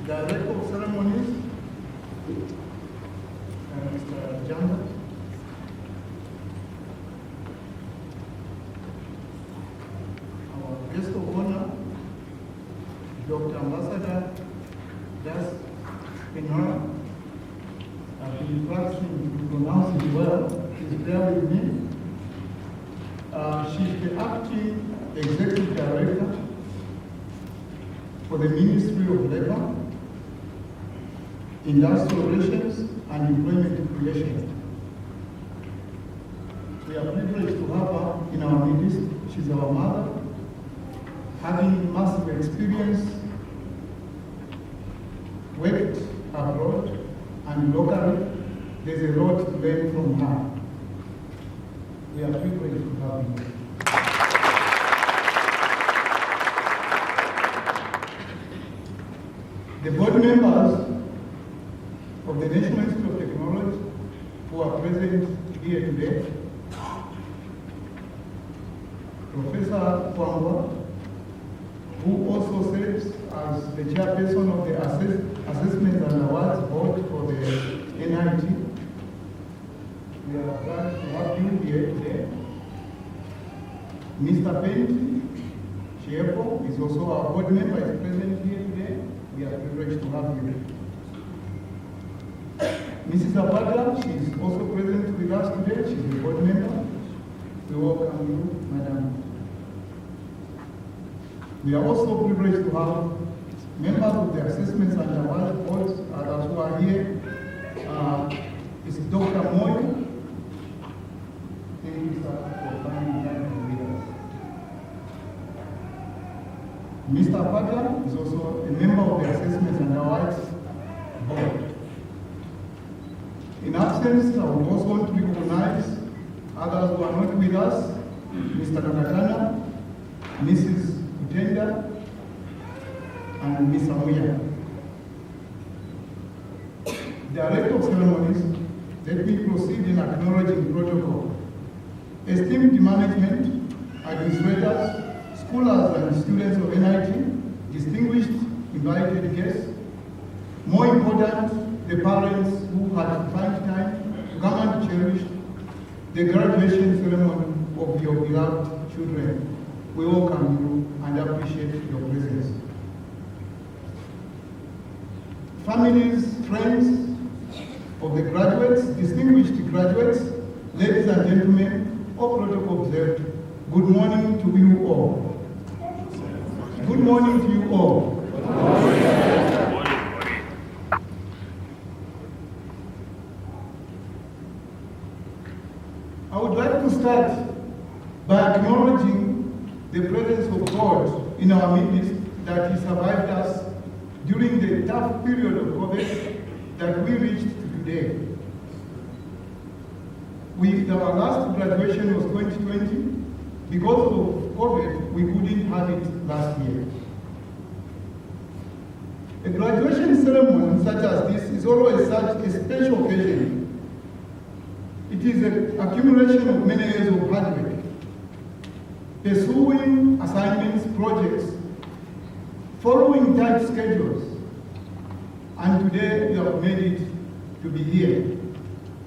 Director of Ceremonies, Mr. Chancellor. Our guest of honor, Dr. Ambassador Das Penora. I've been practicing to pronounce it well. Please bear with me. She's the acting executive director for the Ministry of Labor, Industrial Relations and Employment Creation. We are privileged to have her in our midst. She's our mother, having massive experience, worked abroad and locally. There's a lot to learn from her. We are privileged to have her. The board members of the National Institute of Technology who are present here today, Professor Kwamba, who also serves as the chairperson of the Assessment and Awards Board for the NIT. We are glad to have you here today. Mr. Penti Chiepo is also our board member, is present here today. We are privileged to have you. Mrs. Abadla, she is also present with us today. She's a board member. We welcome you, Madam. We are also privileged to have members of the Assessments and Awards Board, others who are here. It's Dr. Moyo. Thank you, sir, for finding time to be with us. Mr. Abadla is also a member of the Assessments and Awards Board. In absence, I would also want to recognize others who are not with us, Mr. Nakatana, Mrs. Utenda, and Ms. Amuya. Director of Ceremonies, let me proceed in acknowledging protocol. Esteemed management, administrators, scholars and students of NIT, distinguished invited guests, more important, the parents who had to find time to come and cherish the graduation ceremony of your beloved children. We welcome you and appreciate your presence. Families, friends of the graduates, distinguished graduates, ladies and gentlemen, all protocol observed, good morning to you all. Good morning to you all. Good morning. I would like to start by acknowledging the presence of God in our midst that He survived us during the tough period of COVID that we reached today. Our last graduation was 2020. Because of COVID, we couldn't have it last year. A graduation ceremony such as this is always such a special occasion. It is an accumulation of many years of hard work, pursuing assignments, projects, following tight schedules, and today we have made it to be here.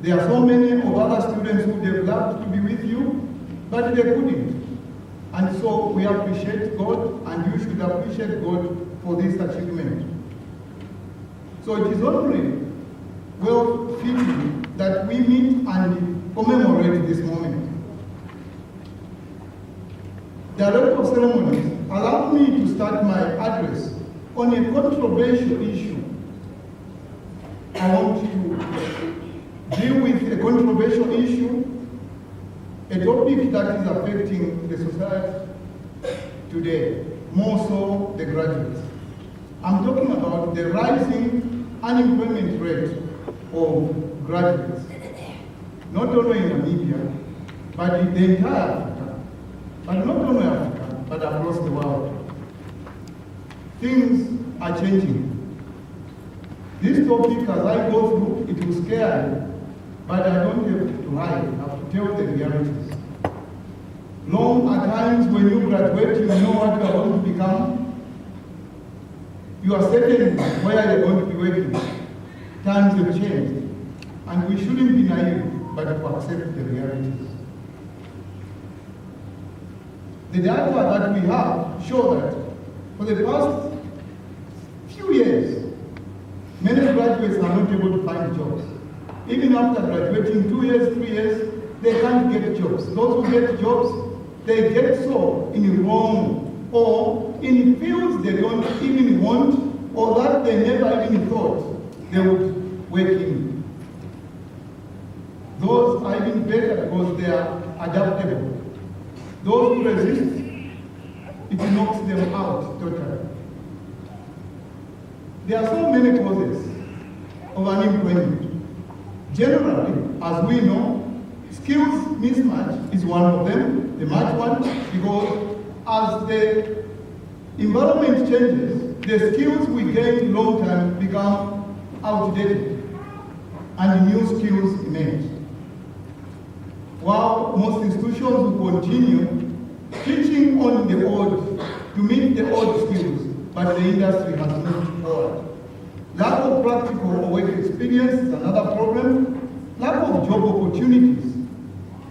There are so many of other students who would have loved to be with you, but they couldn't. And so we appreciate God, and you should appreciate God for this achievement. So it is only well fitting that we meet and commemorate this moment. Director of Ceremonies, allow me to start my address on a controversial issue. I want to deal with a controversial issue, a topic that is affecting the society today, more so the graduates. I'm talking about the rising unemployment rate of graduates, not only in Namibia, but in the entire Africa, but not only Africa, but across the world. Things are changing. This topic, as I go through, it will scare you, but I don't have to hide. I have to tell the realities. At times when you graduate, you know what you are going to become. You are certain where you're going to be working. Times have changed, and we shouldn't be naive, but to accept the realities. The data that we have show that for the past few years, many graduates are not able to find jobs. Even after graduating 2 years, 3 years, they can't get jobs. Those who get jobs, they get so in wrong or in fields they don't even want or that they never even thought they would work in. Those are even better because they are adaptable. Those who resist, it knocks them out totally. There are so many causes of unemployment. Generally, as we know, skills mismatch is one of them, the match one, because as the environment changes, the skills we gain long term become outdated and new skills emerge. While most institutions will continue teaching on the old to meet the old skills, but the industry has moved forward. Lack of practical or work experience is another problem. Lack of job opportunities.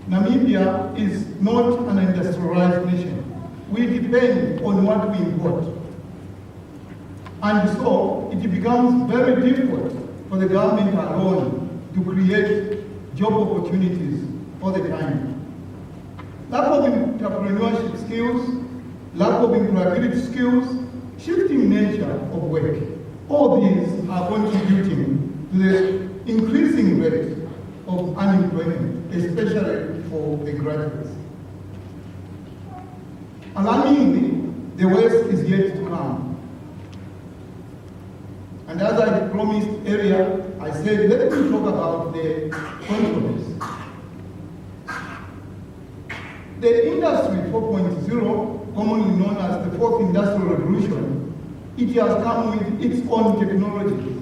Namibia is not an industrialized nation. We depend on what we import. And so it becomes very difficult for the government alone to create job opportunities for the time. Lack of entrepreneurship skills, lack of employability skills, shifting nature of work. All these are contributing to the increasing rate of unemployment, especially for the graduates. Alarmingly, the worst is yet to come. And as I promised earlier, I said, let me talk about the controversy. The Industry 4.0, commonly known as the Fourth Industrial Revolution, it has come with its own technologies,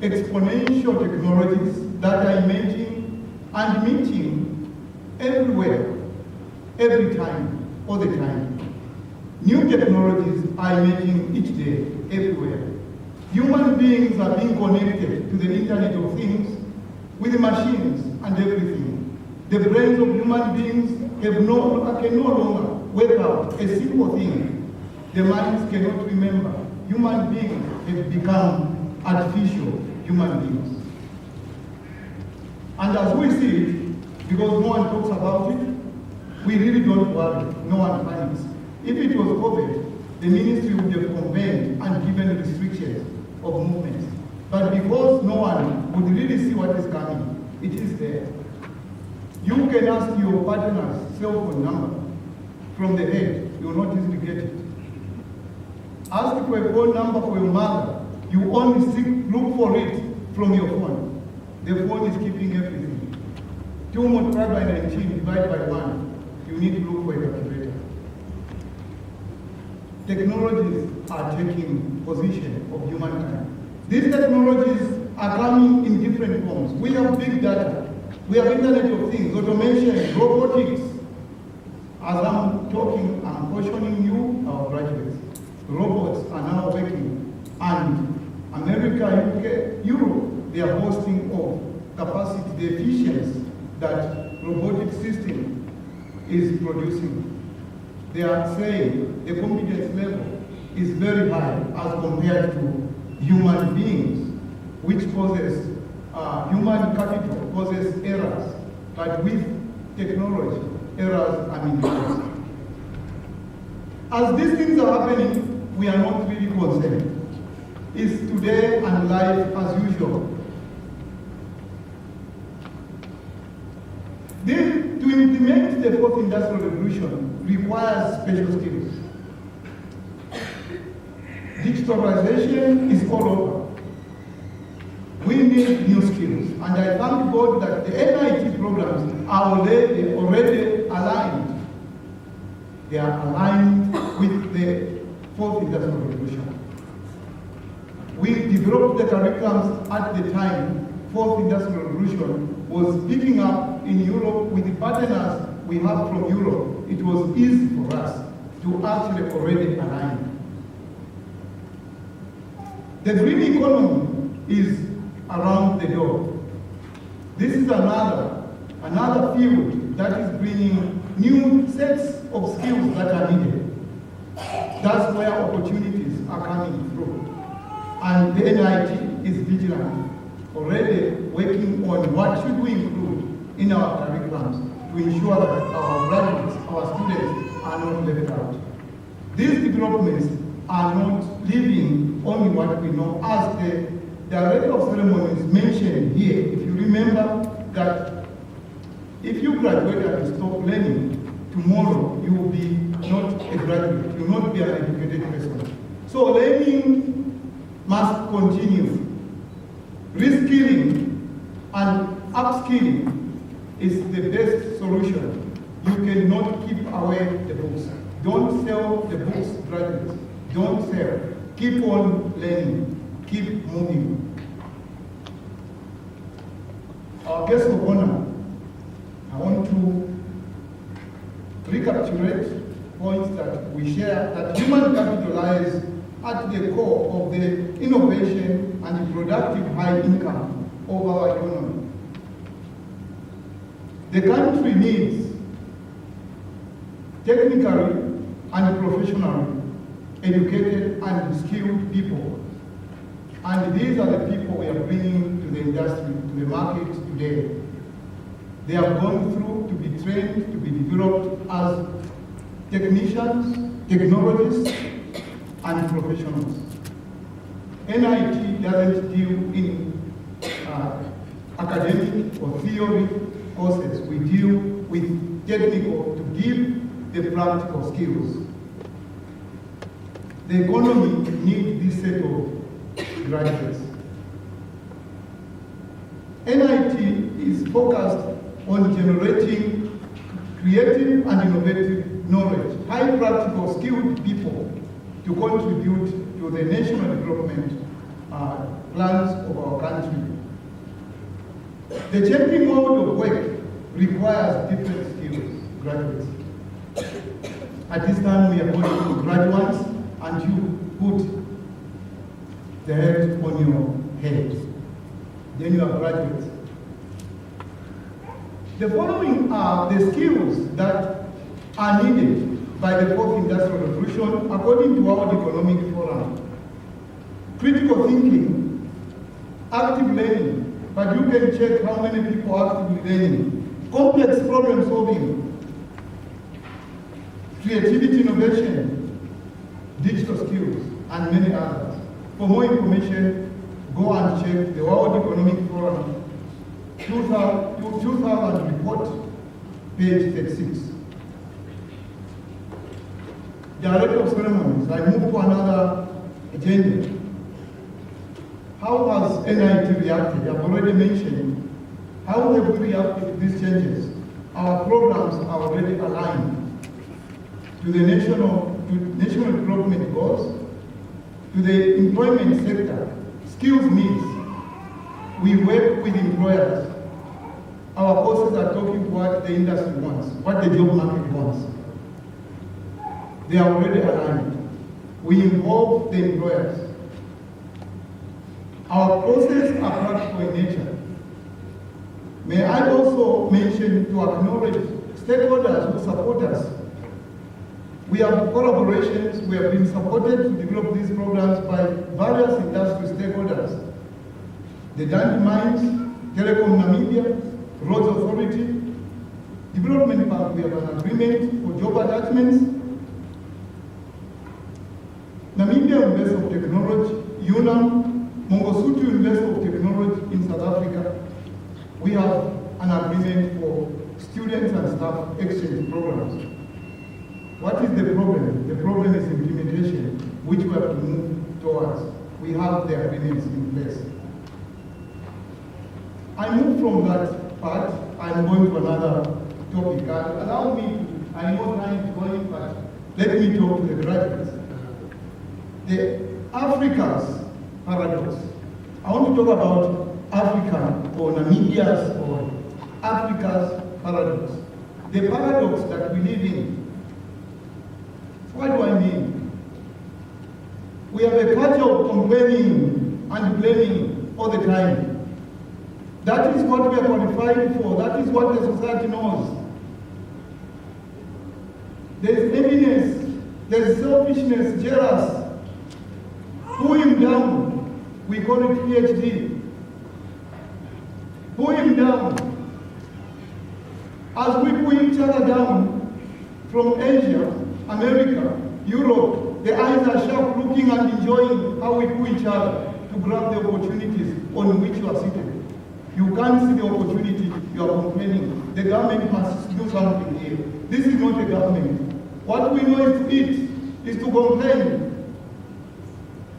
exponential technologies that are emerging and meeting everywhere, every time, all the time. New technologies are emerging each day, everywhere. Human beings are being connected to the Internet of Things with machines and everything. The brains of human beings can no longer work out a simple thing. The minds cannot remember. Human beings have become artificial human beings. And as we see it, because no one talks about it, we really don't worry. No one panics. If it was COVID, the ministry would have convened and given restrictions of movements. But because no one would really see what is coming, it is there. You can ask your partner's cell phone number from the head. You will not easily get it. Ask for a phone number for your mother. You only look for it from your phone. The phone is keeping everything. 2 multiplied by 19 divided by 1. You need to look for a calculator. Technologies are taking possession of humankind. These technologies are coming in different forms. We have big data. We have Internet of Things, automation, robotics. As I'm talking, I'm cautioning you, our graduates. Robots are now working. And America, UK, Europe, they are boasting of capacity, the efficiency that robotic system is producing. They are saying the competence level is very high as compared to human beings, which causes human capital causes errors, but with technology, errors are minimized. As these things are happening, we are not really concerned. It's today and life as usual. To implement the fourth industrial revolution requires special skills. Digitalization is all over. We need new skills, and I thank God that the NIT programs are already aligned. They are aligned with the fourth industrial revolution. We developed the curriculums at the time fourth industrial revolution was picking up in Europe with the partners we have from Europe. It was easy for us to actually already align. The green economy is around the door. This is another field that is bringing new sets of skills that are needed. That's where opportunities are coming through. And the NIT is vigilant, already working on what should we include in our curriculums to ensure that our graduates, our students are not left out. These developments are not leaving only what we know. As the Director of Ceremonies mentioned here, if you remember that if you graduate and stop learning, tomorrow you will be not a graduate, you will not be an educated person. So learning must continue. Reskilling and upskilling is the best solution. You cannot keep away the books. Don't sell the books, graduates. Don't sell. Keep on learning. Keep moving. Our guest of honor, I want to recapitulate points that we share, that human capital lies at the core of the innovation and the productive high income of our economy. The country needs technically and professionally educated and skilled people. And these are the people we are bringing to the industry, to the market today. They have gone through to be trained, to be developed as technicians, technologists, and professionals. NIT doesn't deal in academic or theory courses. We deal with technical to give the practical skills. The economy needs this set of graduates. NIT is focused on generating creative and innovative knowledge, high practical skilled people to contribute to the national development plans of our country. The changing mode of work requires different skills, graduates. At this time, we are going to graduates, and you put the head on your head. Then you are graduates. The following are the skills that are needed by the fourth industrial revolution according to World Economic Forum. Critical thinking, active learning, but you can check how many people are actively learning. Complex problem solving, creativity, innovation, digital skills, and many others. For more information, go and check the World Economic Forum 2000 report, page 36. Director of Ceremonies, I move to another agenda. How has NIT reacted? I've already mentioned. How have we reacted to these changes? Our programs are already aligned to the national development goals, to the employment sector, skills needs. We work with employers. Our courses are talking what the industry wants, what the job market wants. They are already aligned. We involve the employers. Our processes are practical in nature. May I also mention to acknowledge stakeholders who support us. We have collaborations, we have been supported to develop these programs by various industry stakeholders. The Dundee Mines, Telecom Namibia, Roads Authority, Development Bank, we have an agreement for job attachments. Namibia UNAM, Mongosuthu University of Technology in South Africa, we have an agreement for students and staff exchange programs. What is the problem? The problem is implementation, which we have to move towards. We have the agreements in place. I move from that part, I'm going to another topic. Allow me, I know time is going, but let me talk to the graduates. The Africa's paradox. I want to talk about Africa or Namibia's or Africa's paradox. The paradox that we live in. What do I mean? We have a culture of complaining and blaming all the time. That is what we are qualified for. That is what the society knows. There is enviness, there is selfishness, jealous. Pull him down. We call it PhD. Pull him down. As we pull each other down from Asia, America, Europe, the eyes are sharp, looking and enjoying how we pull each other to grab the opportunities on which you are seated. You can't see the opportunity, you are complaining. The government must do something here. This is not a government. What we know is to eat, is to complain.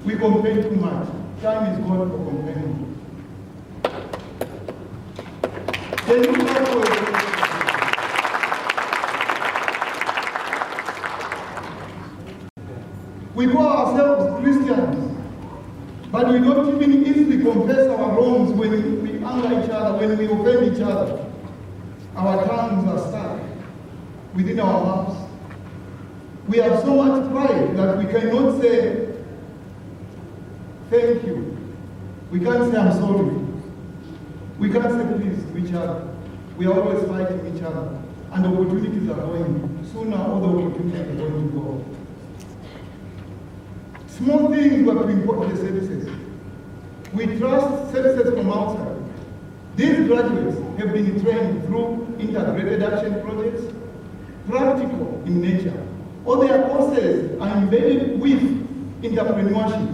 We complain too much. Time is gone for complaining. Can you clap for it? We call ourselves Christians, but we don't even easily confess our wrongs when we anger each other, when we offend each other. Our tongues are stuck within our mouths. We have so much pride that we cannot say, thank you. We can't say, I'm sorry. We can't say please to each other. We are always fighting each other. And opportunities are going. Sooner all the opportunities are going to go. Small things we have to import the services. We trust services from outside. These graduates have been trained through integrated action projects, practical in nature. All their courses are embedded with entrepreneurship.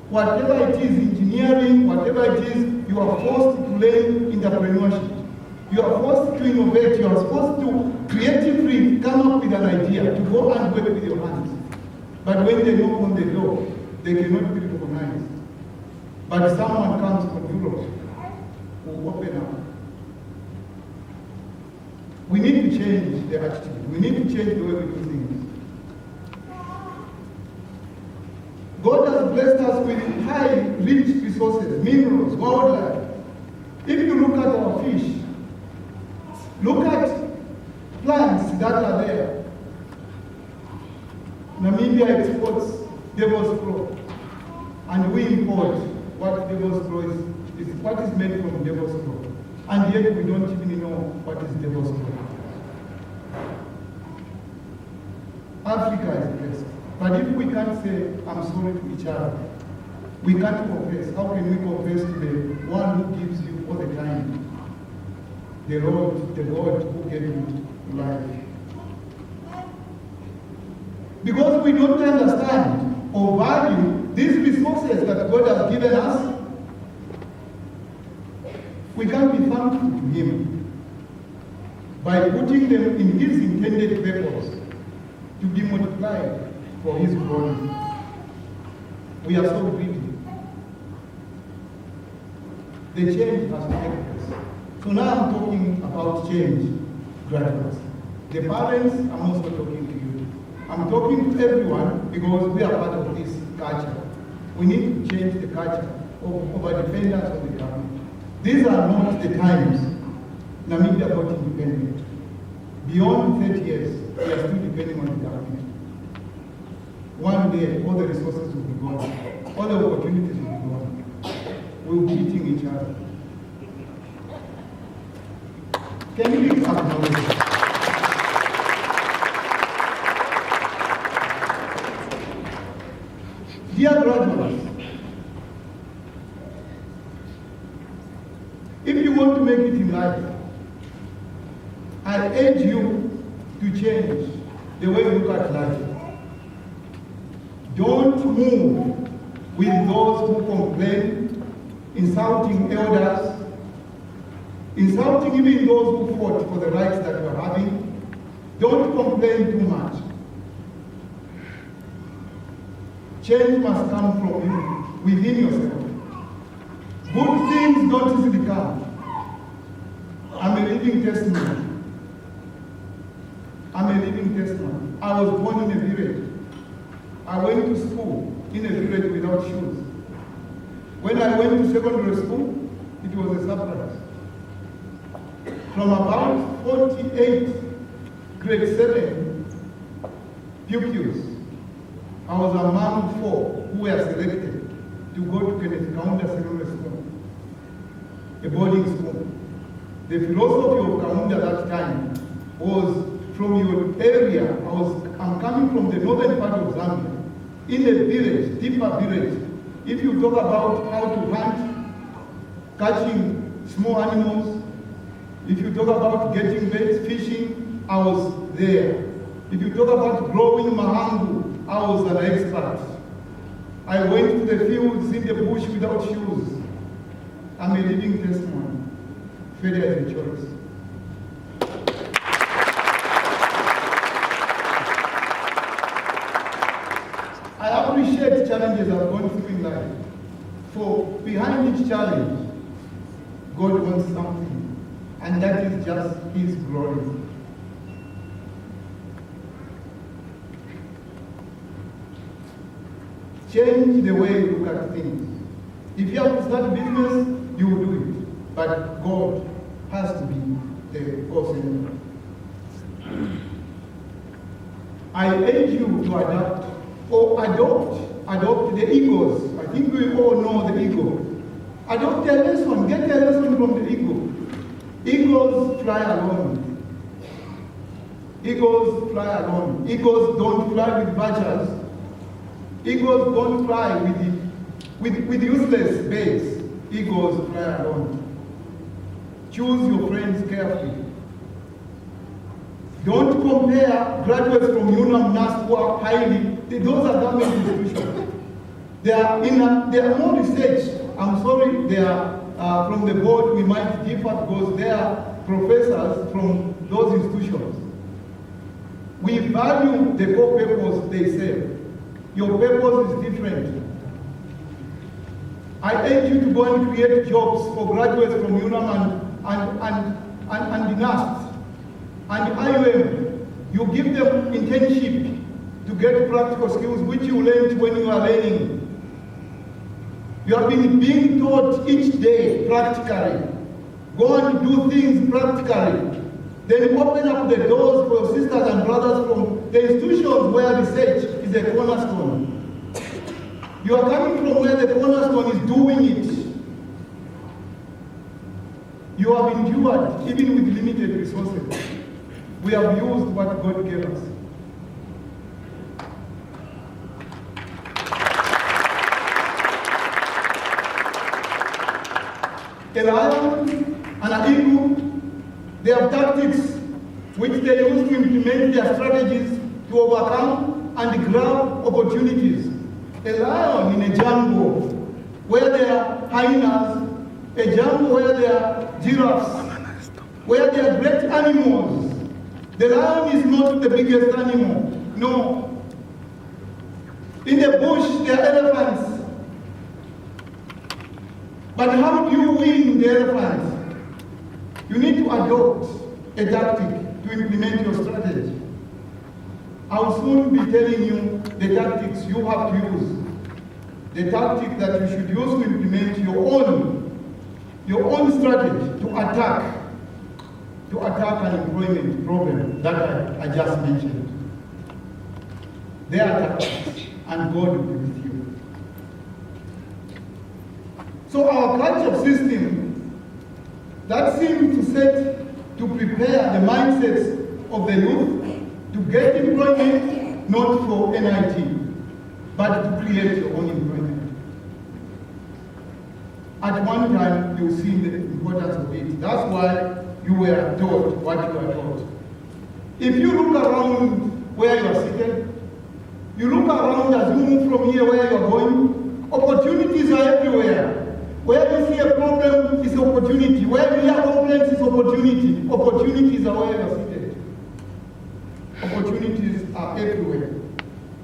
Whatever it is, engineering, whatever it is, you are forced to learn entrepreneurship. You are forced to innovate. You are forced to creatively come up with an idea, to go and work with your hands. But when they knock on the door, they cannot be recognized. But someone comes from Europe who will open up. We need to change the attitude. We need to change the way we do things. God has blessed us with high, rich resources, minerals, wildlife. If you look at our fish, look at plants that are there. Namibia exports devil's claw, and we import what devil's claw is what is made from devil's claw. And yet we don't even know what is devil's claw. Africa is blessed. But if we can't say, I'm sorry to each other, we can't confess. How can we confess to the one who gives you all the time? The Lord who gave you life. Because we don't understand or value these resources that God has given us, we can't be thankful to Him by putting them in His intended purpose to be multiplied for His glory. We are so greedy. The change has to take place. So now I'm talking about change, graduates. The parents, I'm also talking to you. I'm talking to everyone because we are part of this culture. We need to change the culture of over-dependence on the government. These are not the times Namibia got independent. Beyond 30 years, we are still depending on the government. One day, all the resources will be gone. All the opportunities will be gone. We will be eating each other. Can you please acknowledge? Dear graduates, if you want to make it in life, I urge you to change the way you look at life. Don't move with those who complain, insulting elders, insulting even those who fought for the rights that we're having. Don't complain too much. Change must come from you, within yourself. Good things don't easily come. I'm a living testimony. I was born in a village. I went to school in a village without shoes. When I went to secondary school, it was a surprise. From about 48 grade 7 pupils, I was among 4 who were selected to go to Kenneth Kaunda Secondary School, a boarding school. The philosophy of Kaunda that time was, from your area, I'm coming from the northern part of Zambia, in a village, deeper village. If you talk about how to hunt, catching small animals, if you talk about getting bait, fishing, I was there. If you talk about growing mahangu, I was an expert. I went to the fields in the bush without shoes. I'm a living testimony. Failure is a choice. I appreciate challenges I've gone through in life. For behind each challenge, God wants something, and that is just His glory. Change the way you look at things. If you have to start a business, you will do it. But God has to be the center. I urge you to adapt or adopt the egos. I think we all know the ego. Adopt a lesson, get a lesson from the ego. Egos fly alone. Egos fly alone. Egos don't fly with badgers. Egos don't fly with useless base. Egos fly alone. Choose your friends carefully. Don't compare graduates from UNAM, NAS who are highly, those are government institutions. They are more research. I'm sorry, they are from the board, we might differ because they are professors from those institutions. We value the core purpose they serve. Your purpose is different. I urge you to go and create jobs for graduates from UNAM and the NAST and IUM. You give them internship to get practical skills which you learned when you are learning. You have been being taught each day practically. Go and do things practically. Then open up the doors for your sisters and brothers from the institutions where research is a cornerstone. You are coming from where the cornerstone is doing it. You have endured, even with limited resources. We have used what God gave us. A lion and an eagle, they have tactics which they use to implement their strategies to overcome and grab opportunities. A lion in a jungle where there are hyenas, a jungle where there are giraffes, where there are great animals. The lion is not the biggest animal, no. In the bush there are elephants. But how do you win the elephants? You need to adopt a tactic to implement your strategy. I'll soon be telling you the tactics you have to use. The tactic that you should use to implement your own strategy to attack an employment problem that I just mentioned. They are tactics, and God will be with you. So our culture system that seems to prepare the mindsets of the youth to get employment, not for NIT, but to create your own employment. At one time, you see the importance of it. That's why you were taught what you were taught. If you look around where you are seated, you look around as you move from here where you are going, opportunities Where you see a problem is opportunity. Where we have complaints is opportunity. Opportunities are where you're seated. Opportunities are everywhere.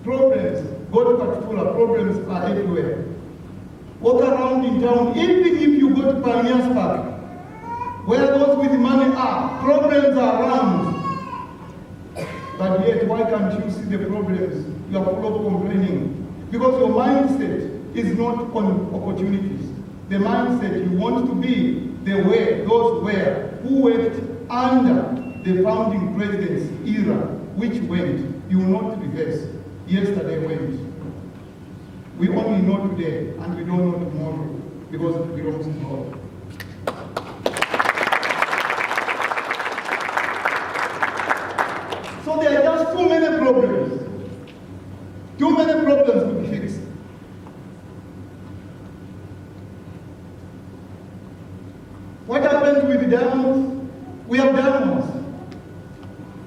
Problems, go to Katula, problems are everywhere. Walk around in town, even if you go to Pioneers Park, where those with money are, problems are around. But yet, why can't you see the problems? You are full of complaining. Because your mindset is not on opportunities. The mindset you want to be those who worked under the founding president's era, which went, you will not reverse. Yesterday went. We only know today, and we don't know tomorrow, because it belongs to God. So there are just too many problems. Too many problems to be fixed. What happens with the diamonds? We have diamonds.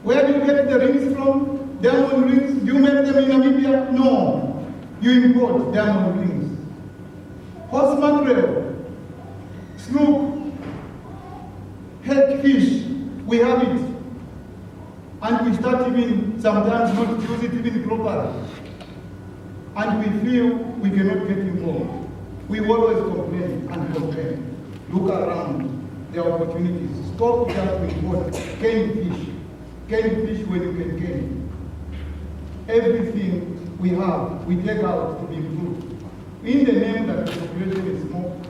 Where do you get the rings from? Diamond rings? Do you make them in Namibia? No. You import diamond rings. Horse mackerel, snook, hagfish, we have it. And we start even sometimes not use it even properly. And we feel we cannot get involved. We always complain and complain. Look around, there are opportunities. Stop just import cane fish. Cane fish when you can cane. Everything we have, we take out to be improved. In the name that the population is small,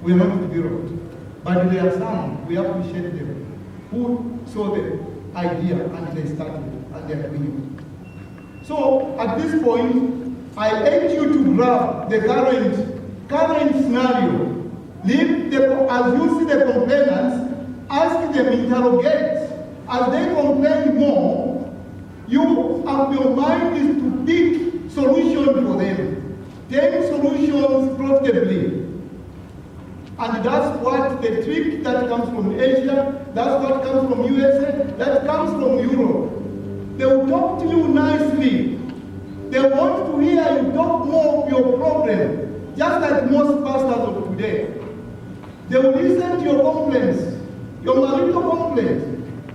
we are not to be robbed. But there are some, we appreciate them, who saw the idea and they started and they are doing it. So at this point, I urge you to grab the current scenario. As you see the complainants, ask them, interrogate. As they complain more, your mind is to pick solutions for them. 10 solutions profitably. And that's what the trick that comes from Asia, that's what comes from USA, that comes from Europe. They will talk to you nicely. They want to hear you talk more of your problem, just like most pastors of today. They will listen to your complaints, your marital complaints,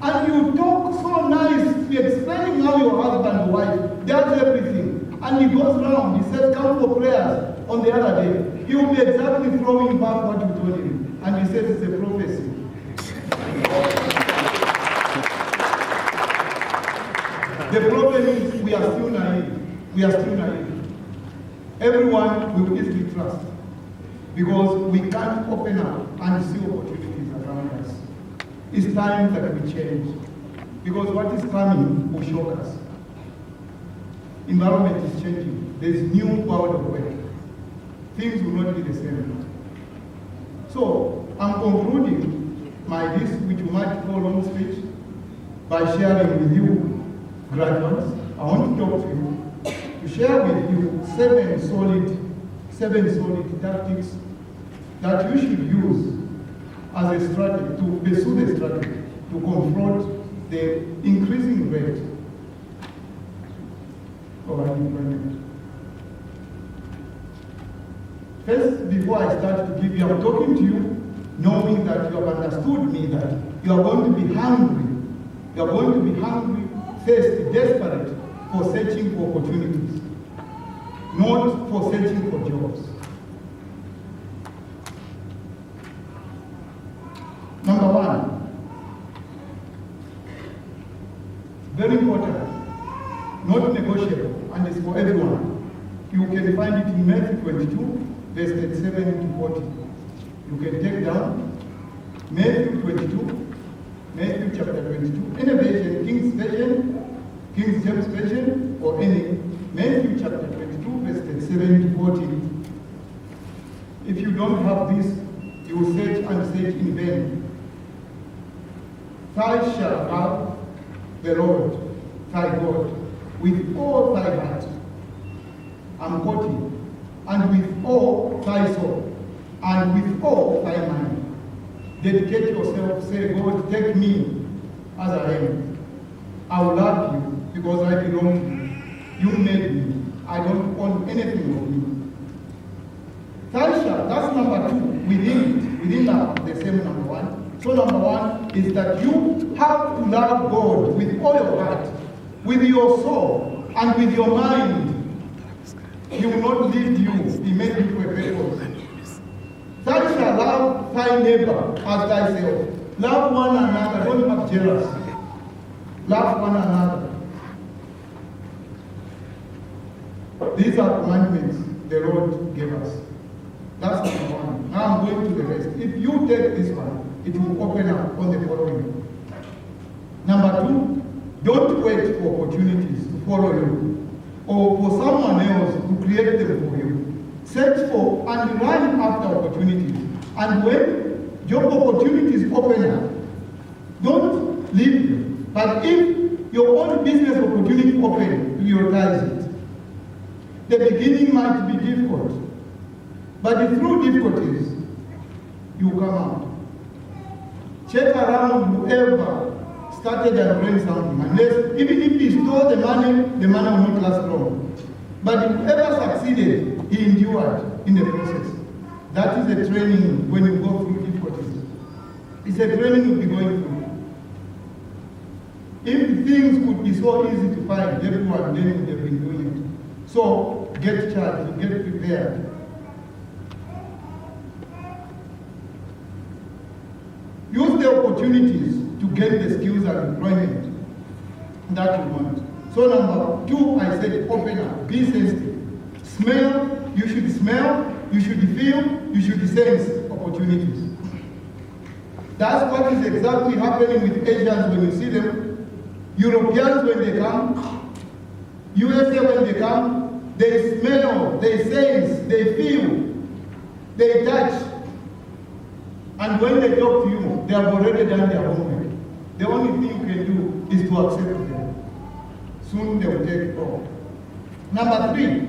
and you talk so nice, explaining how your husband or wife does everything. And he goes round, he says, come for prayers on the other day. He will be exactly throwing back what you told him. And he says it's a prophecy. The problem is we are still naive. We are still naive. Everyone will easily trust because we can't open up and see opportunities around us. It's time that we change because what is coming will shock us. Environment is changing. There's new world of work. Things will not be the same. So I'm concluding this, which you might call long speech, by sharing with you, graduates. I want to talk to you, to share with you seven solid tactics that you should use as a strategy, to pursue the strategy, to confront the increasing rate of unemployment. First, before I start to give you, I'm talking to you knowing that you have understood me, that you are going to be hungry. You are going to be hungry, thirsty, desperate for searching for opportunities, not for searching for jobs. Number one, very important, not negotiable, and it's for everyone. You can find it in Matthew 22, verse 37 to 40. You can take down Matthew 22, Matthew chapter 22, any version, King's version, King James version, or any, Matthew chapter 22, verse 37 to 40. If you don't have this, you will search and search in vain. Thou shalt have the Lord, thy God, with all thy heart. I'm quoting. And with all thy soul, and with all thy mind. Dedicate yourself, say, God, take me as I am. I will love you because I belong to you. You made me. I don't want anything of you. Thou shalt That's number two within the same number one. So number one is that you have to love God with all your heart, with your soul, and with your mind. He will not leave you. He made you to a purpose. That is a love thy neighbor as thyself. Love one another. Don't have jealousy. Love one another. These are commandments the Lord gave us. That's number one. Now I'm going to the rest. If you take this one, it will open up on the following. Number two, don't wait for opportunities to follow you or for someone else to create them for you. Search for and run after opportunities. And when job opportunities open up, don't leave them. But if your own business opportunity open, prioritize it. The beginning might be difficult, but through difficulties, you come out. Check around whoever started and ran something. Unless, even if he stole the money will not last long. But whoever succeeded, he endured in the process. That is a training when you go through difficulties. It's a training you'll be going through. If things could be so easy to find, everyone then would have been doing it. So get charged, get prepared. Use the opportunities to get the skills and employment that you want. So number two, I said open up, be sensitive. Smell, you should smell, you should feel, you should sense opportunities. That's what is exactly happening with Asians when you see them. Europeans when they come, USA when they come, they smell, they sense, they feel, they touch. And when they talk to you, they have already done their homework. The only thing you can do is to accept them. Soon they will take it off. Number three,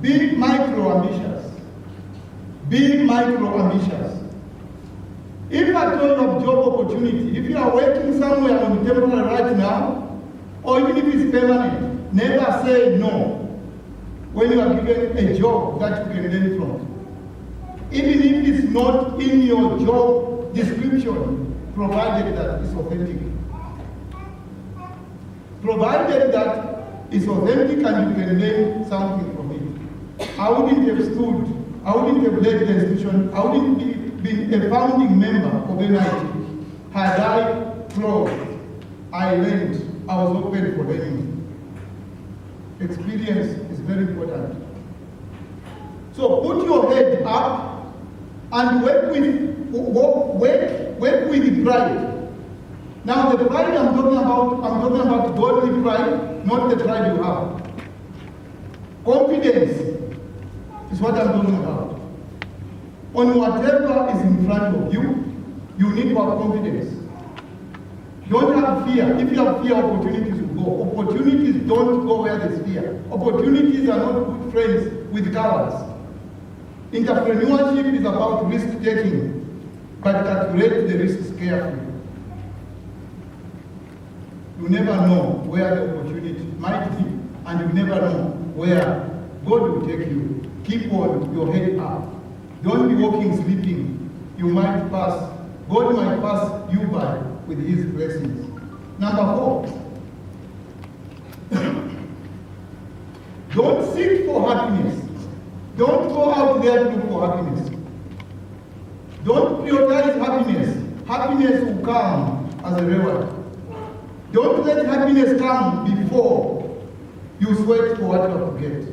be micro-ambitious. Be micro-ambitious. If at all you have job opportunity, if you are working somewhere on temporary right now, or even if it's permanent, never say no when you are given a job that you can learn from. Even if it's not in your job description, provided that it's authentic. Provided that it's authentic and you can learn something from it. I wouldn't have stood, I wouldn't have led the institution, I wouldn't been a founding member of NIT. Had I closed, I learned, I was open for learning. Experience is very important. So put your head up and work with pride. Now the pride I'm talking about godly pride, not the pride you have. Confidence is what I'm talking about. On whatever is in front of you, you need to have confidence. Don't have fear. If you have fear, opportunities will go. Opportunities don't go where there's fear. Opportunities are not good friends with cowards. Entrepreneurship is about risk-taking, but calculate the risks carefully. You never know where the opportunity might be, and you never know where God will take you. Keep on your head up. Don't be walking sleeping. You might pass. God might pass you by with his blessings. Number four. Don't seek for happiness. Don't go out there to look for happiness. Don't prioritize happiness. Happiness will come as a reward. Don't let happiness come before you sweat for what you have to get.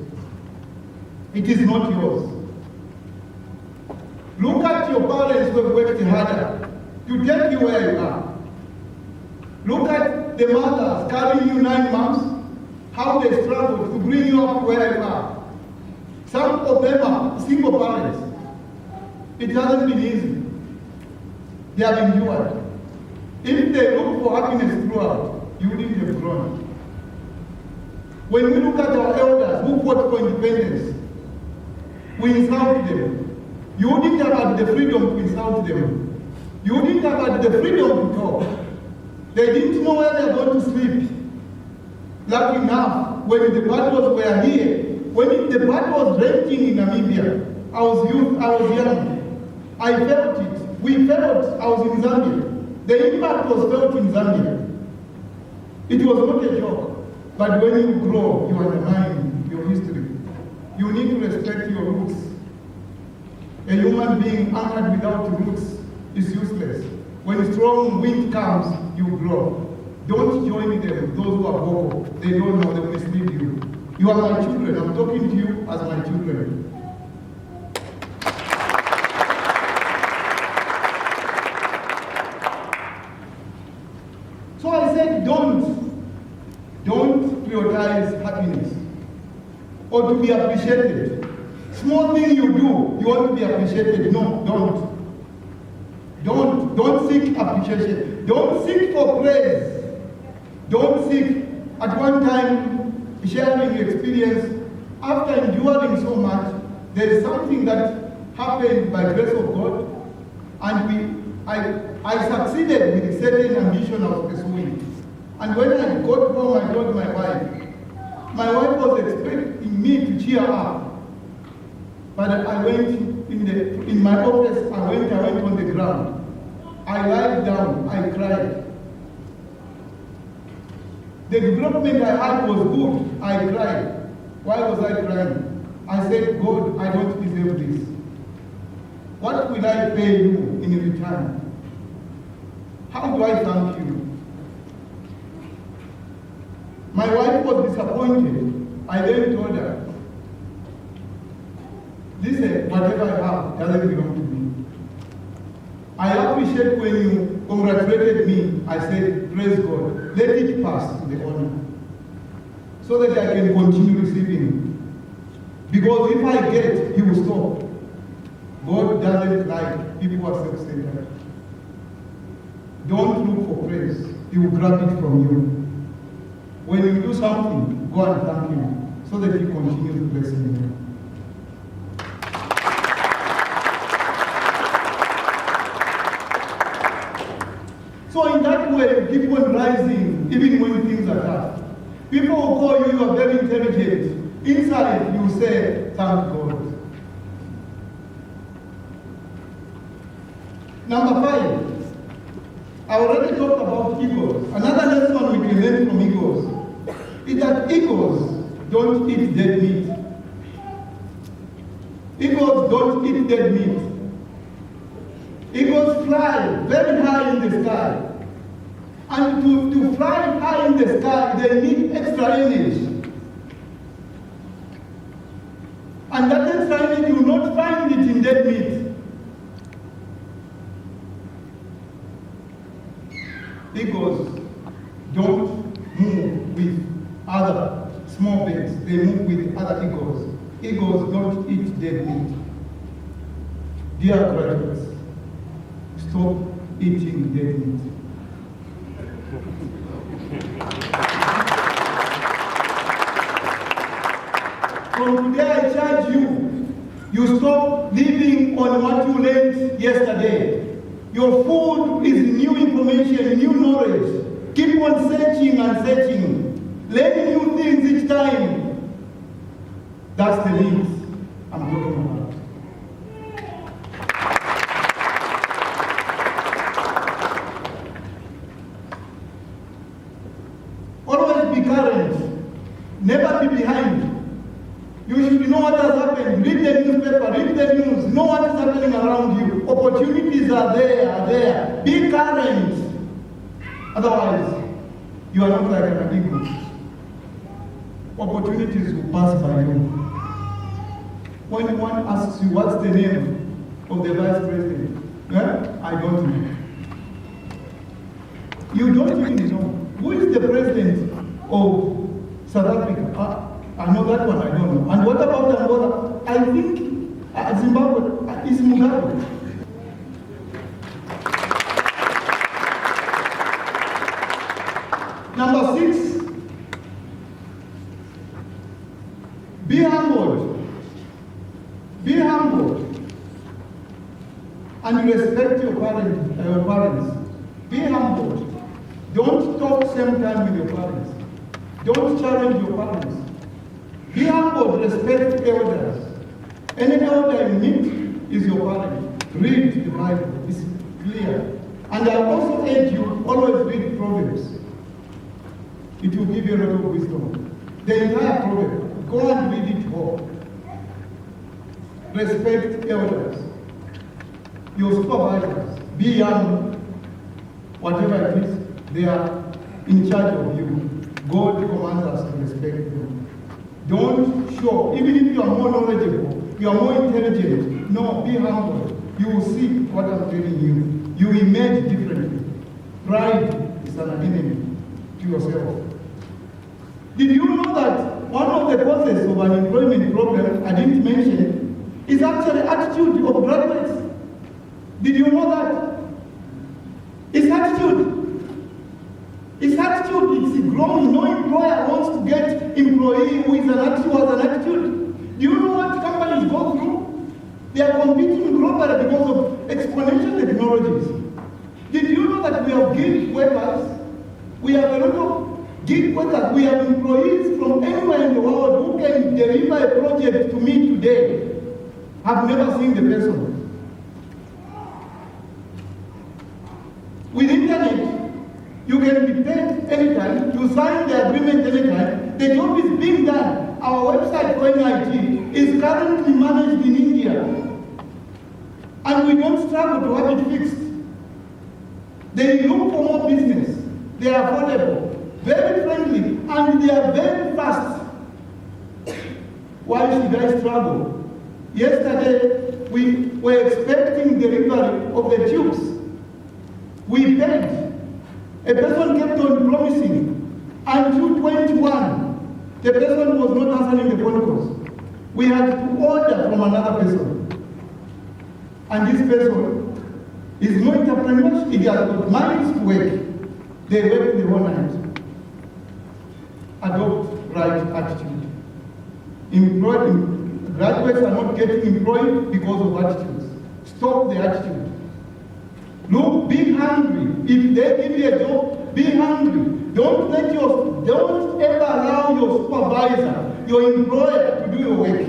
It is not yours. Look at your parents who have worked harder to take you where you are. Look at the mothers carrying you 9 months, how they struggled to bring you up to where you are. Some of them are single parents. It hasn't been easy. They have endured. If they look for happiness throughout, you wouldn't have grown. When we look at our elders who fought for independence, we insult them. You wouldn't have had the freedom to insult them. You wouldn't have had the freedom to talk. They didn't know where they were going to sleep. Lucky enough, when the battles were here, when the battle was raging in Namibia, I was young. I felt it. We felt, I was in Zambia. The impact was felt in Zambia. It was not a joke. But when you grow, you undermine your history. You need to respect your roots. A human being anchored without roots is useless. When strong wind comes, you grow. Don't join them, those who are vocal. They don't know, they will mislead you. You are my children. I'm talking to you as my children. So I said, don't prioritize happiness or to be appreciated. Small thing you do, you want to be appreciated. No, don't. Don't seek appreciation. Don't seek for praise. Don't seek. At one time, sharing experience, after enduring so much, there is something that happened by grace of God, and I succeeded with a certain ambition I was pursuing. And when I got home, I told my wife. My wife was expecting me to cheer up. But I went in my office, I went on the ground. I lied down, I cried. The development I had was good, I cried. Why was I crying? I said, God, I don't deserve this. What will I pay you in return? How do I thank you? My wife was disappointed. I then told her, listen, whatever I have doesn't belong to me. I appreciate when you congratulated me. I said, praise God. Let it pass to the honor so that I can continue receiving. Because if I get, He will stop. God doesn't like people who are self-centered. Don't look for praise. He will grab it from you. When you do something, go and thank Him so that He continues blessing you. So in that way, you keep on rising even when things are tough. People will call you, you are very intelligent. Inside, you say, thank God. Number 5. I already talked about egos. Another lesson we can learn from egos is that egos don't eat dead meat. Egos don't eat dead meat. Egos fly very high in the sky. And to fly high in the sky, they need extra energy. And that extra energy, you will not find it in dead meat. Egos don't move with other small birds. They move with other egos. Egos don't eat dead meat. Dear graduates, stop eating dead meat. From today I charge you, you stop living on what you learned yesterday. Your food is new information, new knowledge. Keep on searching and searching. Learn new things each time. That's the links I'm talking about. Always be current. Never be behind. You should know what has happened. Read the newspaper, read the news, know what is happening around you. Opportunities are there. Be current. Otherwise, you are not like an amigo. Opportunities will pass by you. When one asks you, what's the name of the vice president? I don't know. You don't even know. Who is the president of South Africa? I know that one, I don't know. And what about Angola? I think Zimbabwe is Mugabe. Number 6, be humbled. Be humble. And respect your parents. Be humbled. Don't talk same time with your parents. Don't challenge your parents. Be humble, respect elders. Any elder you meet is your parent. Read the Bible. It's clear. And I also urge you, always read Proverbs. It will give you a lot of wisdom. The entire Proverbs. Go and read it all. Respect elders. Your supervisors. Be young. Whatever it is, they are in charge of you. God commands us to respect them. Don't show, even if you are more knowledgeable, you are more intelligent. No, be humble. You will see what I'm telling you. You emerge differently. Pride is an enemy to yourself. Did you know that one of the causes of unemployment problem, I didn't mention, is actually attitude of graduates? Did you know that? It's attitude. It's attitude. It's growing. No employer wants to get employee who has an attitude. Do you know what companies go through? They are competing globally because of exponential technologies. Did you know that we have gig workers? We have a lot of gig workers. We have employees from anywhere in the world who can deliver a project to me today. I've never seen the person. With internet, you can be paid anytime, you sign the agreement anytime, the job is being done. Our website for NIT is currently managed in India. And we don't struggle to have it fixed. They look for more business. They are affordable, very friendly, and they are very fast. Why should I struggle? Yesterday, we were expecting delivery of the tubes. We paid. A person kept on promising until 21. The person was not answering the phone calls. We had to order from another person. And this person is no entrepreneur. He has got minds to work. They work the whole night. Adopt right attitude. Graduates are not getting employed because of attitudes. Stop the attitude. Look, be hungry. If they give you a job, be hungry. Don't ever allow your supervisor, your employer, to do your work.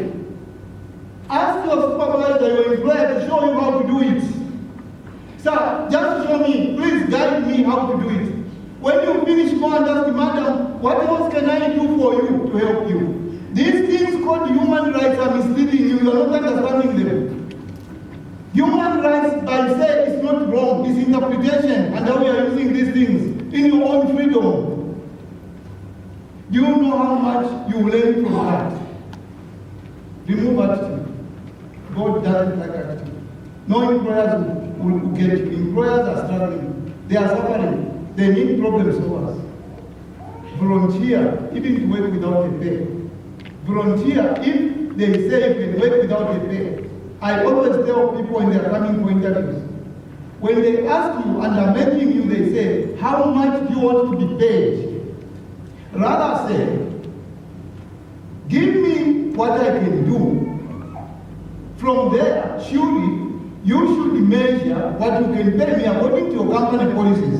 Ask your supervisor, your employer, to show you how to do it. Sir, just show me, please guide me how to do it. When you finish, go and ask, madam, what else can I do for you to help you? These things called human rights are misleading you. You are not understanding them. Human rights, by saying it's not wrong, it's interpretation, and how we are using these things in your own freedom. Do you know how much you learn from that? Remove attitude. God doesn't like attitude. No employers will get you. Employers are struggling. They are suffering. They need problem solvers. Volunteer, even to work without a pay. Volunteer, if they say you can work without a pay. I always tell people when they are coming for interviews, when they ask you and are making you, they say, how much do you want to be paid? Rather say, give me what I can do. From there, surely, you should measure what you can pay me according to your company policies.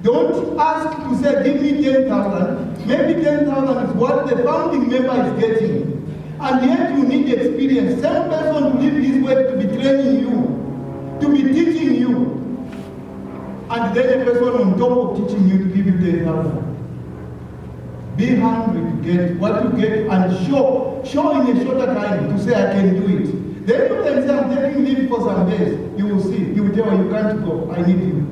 Don't ask to say, give me 10,000. Maybe 10,000 is what the founding member is getting. And yet you need experience. Same person to live this way to be training you, to be teaching you. And then a person on top of teaching you to give you 10,000. Be hungry to get what you get and show in a shorter time to say I can do it. Then you can say I'm taking leave for some days. You will see. You will tell her you can't go. I need you.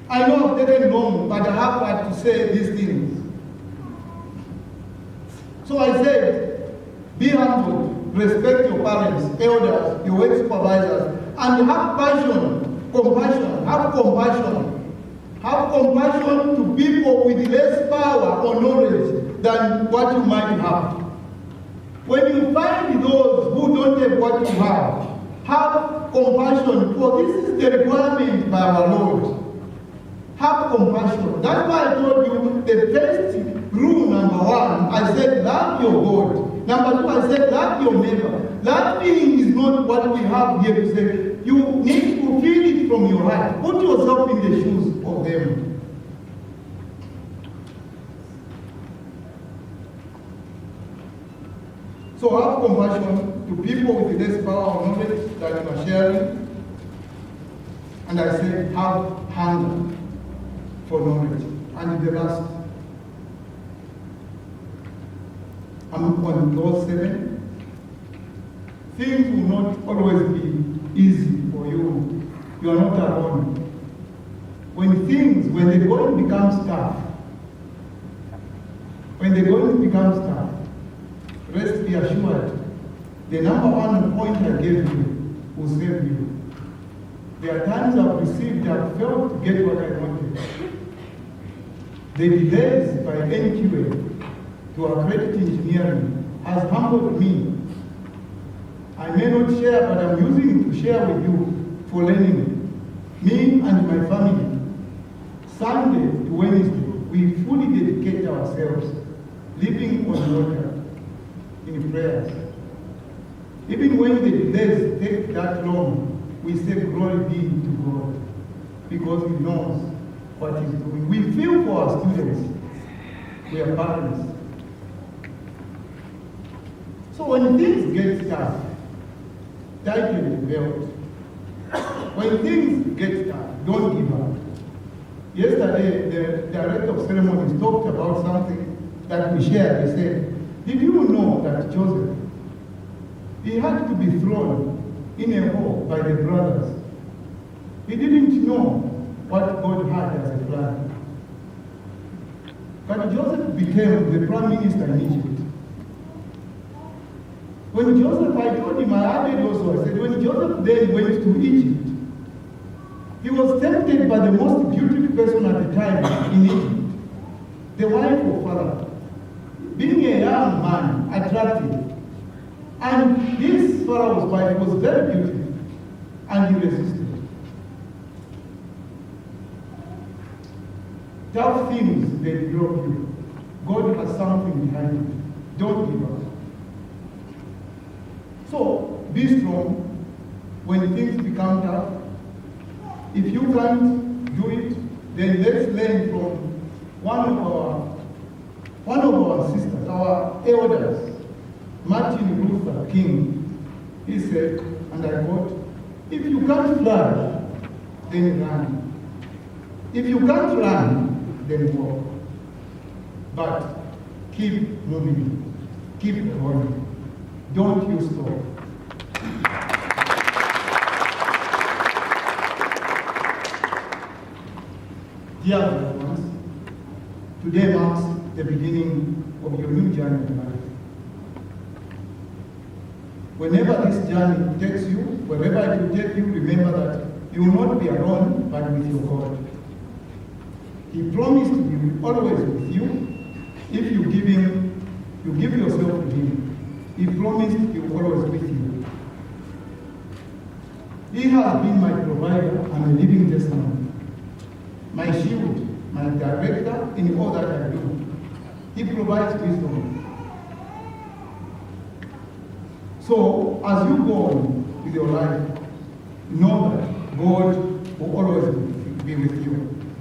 I know I've taken long, but I have had to say these things. So I said, be humble, respect your parents, elders, your work supervisors, and have passion, compassion, have compassion. Have compassion to people with less power or knowledge than what you might have. When you find those who don't have what you have compassion, for this is the requirement by our Lord. Have compassion. That's why I told you the first rule, number one, I said love your God. Number two, I said love your neighbor. Loving is not what we have here to say. You need to feel it from your heart. Put yourself in the shoes of them. So have compassion to people with less power or knowledge that you are sharing. And I said, have hunger for knowledge. And the last, I'm on clause 7. Things will not always be easy for you. You are not alone. When the going becomes tough, rest be assured, the number one point I gave you will save you. There are times I've failed to get what I wanted. The delays by NQA to accredit engineering has humbled me. I may not share, but I'm using it to share with you for learning. Me and my family, Sunday to Wednesday, we fully dedicate ourselves, living on water, in prayers. Even when the delays take that long, we say glory be to God, because He knows what He's doing. We feel for our students. We are parents. So when things get tough, tighten the belt. When things get tough, don't give up. Yesterday, the director of ceremonies talked about something that we shared. He said, did you know that Joseph, he had to be thrown in a hole by the brothers? He didn't know what God had as a plan. But Joseph became the prime minister in Egypt. When Joseph, I told him, I added also, I said, when Joseph then went to Egypt, he was tempted by the most beautiful person at the time in Egypt, the wife of Pharaoh. Being a young man, attractive. And this Pharaoh's wife was very beautiful, and he resisted. Tough things, they drop you. God has something behind it. Don't give up. So, be strong when things become tough. If you can't do it, then let's learn from one of our sisters, our elders, Martin Luther King. He said, and I quote, if you can't fly, then run. If you can't run, then walk. But keep moving, keep going. Don't you stop. Dear loved ones, today marks the beginning of your new journey in life. Whenever this journey takes you, wherever it will take you, remember that you will not be alone, but with your God. He promised to be always with you. If you give yourself to Him. He promised He will always with you. He has been my provider and a living testament, my shield, my director in all that I do. He provides wisdom. So, as you go on with your life, know that God will always be with you.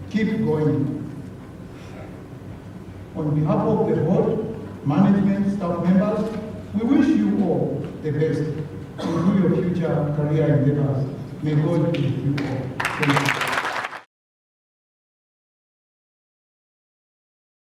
Keep going. On behalf of the board, management, staff members, we wish you all the best to do your future career endeavors. May God be with you all.